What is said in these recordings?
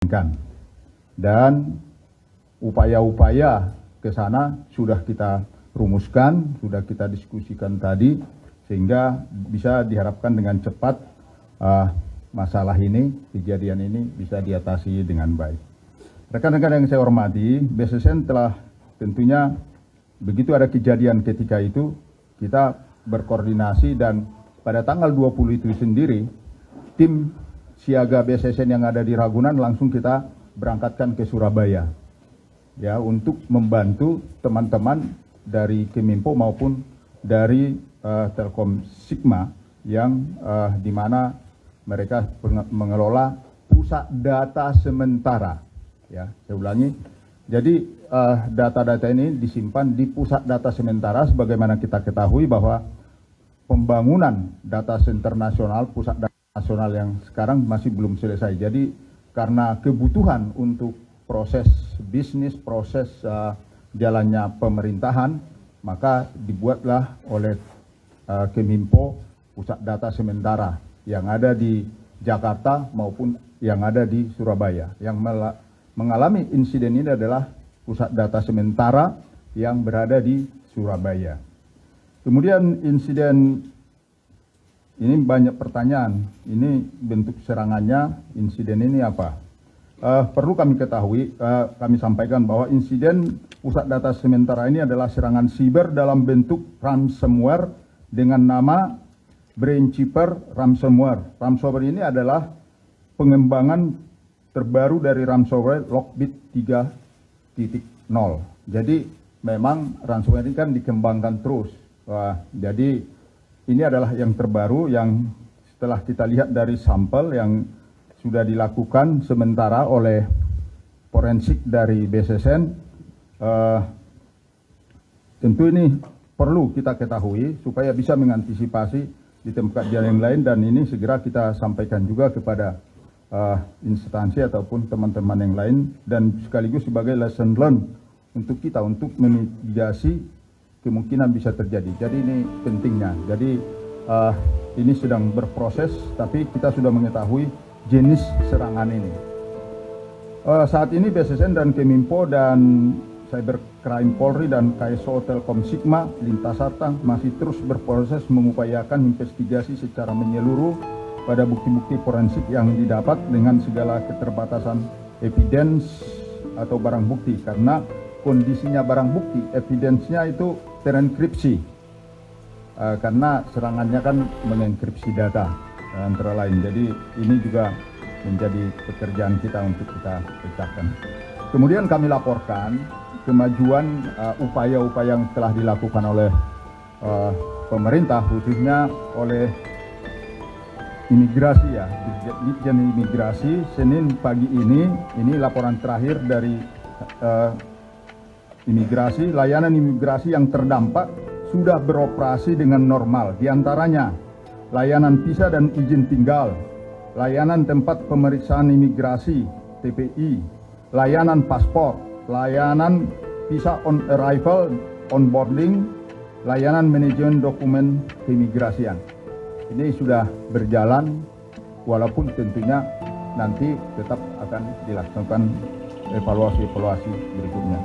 Dan upaya-upaya ke sana sudah kita rumuskan, sudah kita diskusikan tadi, sehingga bisa diharapkan dengan cepat masalah ini, kejadian ini bisa diatasi dengan baik. Rekan-rekan yang saya hormati, BSSN telah tentunya begitu ada kejadian ketika itu, kita berkoordinasi dan pada tanggal 20 itu sendiri, tim siaga BSSN yang ada di Ragunan langsung kita berangkatkan ke Surabaya ya untuk membantu teman-teman dari Keminfo maupun dari Telkom Sigma yang di mana mereka mengelola pusat data sementara ya. Saya ulangi. Jadi data-data ini disimpan di pusat data sementara sebagaimana kita ketahui bahwa pembangunan data center nasional, pusat data nasional yang sekarang masih belum selesai. Jadi karena kebutuhan untuk proses bisnis, proses jalannya pemerintahan, maka dibuatlah oleh Keminfo pusat data sementara yang ada di Jakarta maupun yang ada di Surabaya. Yang mengalami insiden ini adalah pusat data sementara yang berada di Surabaya. Kemudian insiden ini banyak pertanyaan, ini bentuk serangannya, insiden ini apa? Perlu kami ketahui, kami sampaikan bahwa insiden pusat data sementara ini adalah serangan siber dalam bentuk ransomware dengan nama Brainkeeper Ransomware. Ransomware ini adalah pengembangan terbaru dari ransomware Lockbit 3.0. Jadi memang ransomware ini kan dikembangkan terus. Jadi ini adalah yang terbaru yang setelah kita lihat dari sampel yang sudah dilakukan sementara oleh forensik dari BSSN. Tentu ini perlu kita ketahui supaya bisa mengantisipasi di tempat yang lain dan ini segera kita sampaikan juga kepada instansi ataupun teman-teman yang lain dan sekaligus sebagai lesson learned untuk kita untuk memitigasi kemungkinan bisa terjadi. Jadi ini pentingnya. Jadi ini sedang berproses, tapi kita sudah mengetahui jenis serangan ini. Saat ini BSSN dan Keminfo dan Cybercrime Polri dan KSO Telkom Sigma Lintas Sartang masih terus berproses mengupayakan investigasi secara menyeluruh pada bukti-bukti forensik yang didapat dengan segala keterbatasan evidence atau barang bukti karena kondisinya barang bukti, evidence-nya itu terenkripsi karena serangannya kan mengenkripsi data antara lain. Jadi ini juga menjadi pekerjaan kita untuk kita pecahkan. Kemudian kami laporkan kemajuan upaya-upaya yang telah dilakukan oleh pemerintah khususnya oleh imigrasi ya, Ditjen Imigrasi. Senin pagi ini laporan terakhir dari imigrasi, layanan imigrasi yang terdampak sudah beroperasi dengan normal. Di antaranya layanan visa dan izin tinggal, layanan tempat pemeriksaan imigrasi TPI, layanan paspor, layanan visa on arrival, onboarding, layanan manajemen dokumen keimigrasian. Ini sudah berjalan walaupun tentunya nanti tetap akan dilaksanakan evaluasi-evaluasi berikutnya.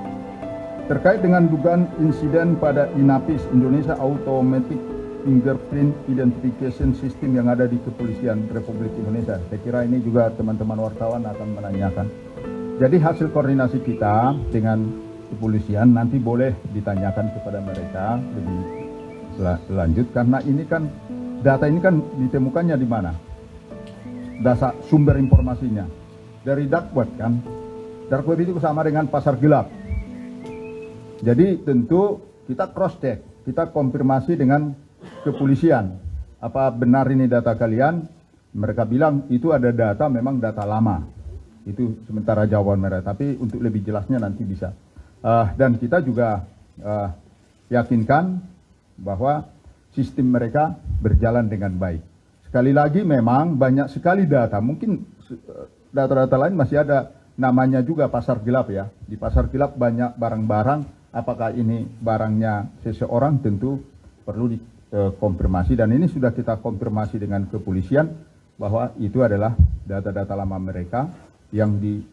Terkait dengan dugaan insiden pada INAPIS, Indonesia Automatic Fingerprint Identification System yang ada di Kepolisian Republik Indonesia. Saya kira ini juga teman-teman wartawan akan menanyakan. Jadi hasil koordinasi kita dengan kepolisian nanti boleh ditanyakan kepada mereka lebih lanjut karena ini kan data ini kan ditemukannya di mana? Dasar sumber informasinya dari dark web kan. Dark web itu sama dengan pasar gelap. Jadi tentu kita cross check, kita konfirmasi dengan kepolisian. Apa benar ini data kalian? Mereka bilang itu ada data, memang data lama. Itu sementara jawaban mereka, tapi untuk lebih jelasnya nanti bisa. Dan kita juga yakinkan bahwa sistem mereka berjalan dengan baik. Sekali lagi memang banyak sekali data, mungkin data-data lain masih ada namanya juga pasar gelap ya. Di pasar gelap banyak barang-barang. Apakah ini barangnya seseorang tentu perlu dikonfirmasi dan ini sudah kita konfirmasi dengan kepolisian bahwa itu adalah data-data lama mereka yang di